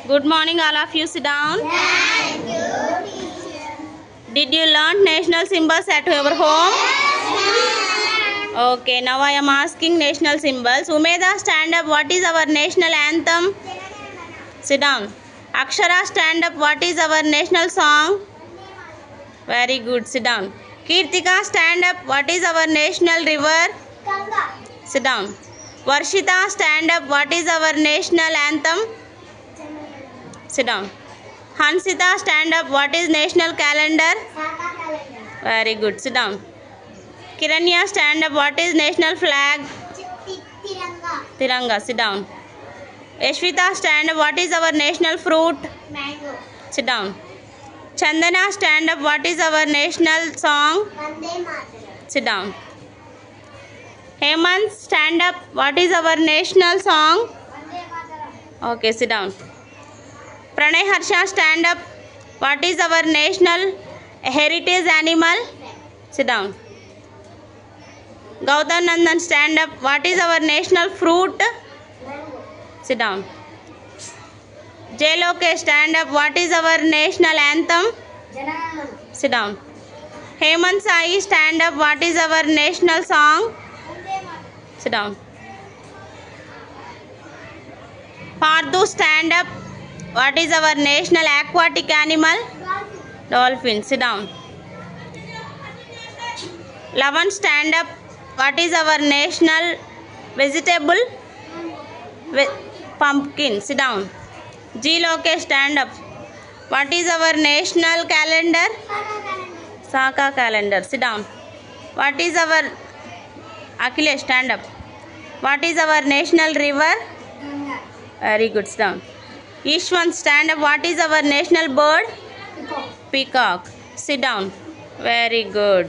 Good morning, all of you. Sit down. Thank you, teacher. Did you learn national symbols at your home? Okay, now I am asking national symbols. Umeda, stand up. What is our national anthem? Sit down. Akshara, stand up. What is our national song? Very good. Sit down. Kirtika, stand up. What is our national river? Ganga. Sit down. Varshita, stand up. What is our national anthem? Sit down. Hansita, stand up. What is national calendar? Saka calendar. Very good. Sit down. Kiranya, stand up. What is national flag? Tiranga. Tiranga. Sit down. Yashvita, stand up. What is our national fruit? Mango. Sit down. Chandana, stand up. What is our national song? Vande Mataram. Sit down. Hemant, stand up. What is our national song? Vande Mataram. Okay, sit down. Pranay Harsha, stand up. What is our national heritage animal? Sit down. Gautam Nandan, stand up. What is our national fruit? Mango. Sit down. Jay Lokesh, stand up. What is our national anthem? Janagaman. Sit down. Hemant Sai, stand up. What is our national song? Vande Mataram. Sit down. Pardhu, stand up. What is our national aquatic animal? Dolphin. Sit down. Lavan, stand up. What is our national vegetable? Pumpkin. Sit down. G. Lokesh, stand up. What is our national calendar? Saka calendar. Saka calendar. Sit down. What is our Akhilesh, stand up. What is our national river? Ganga. Very good. Sit down. Ishwan, stand up. What is our national bird? Peacock. Peacock. Sit down. Very good.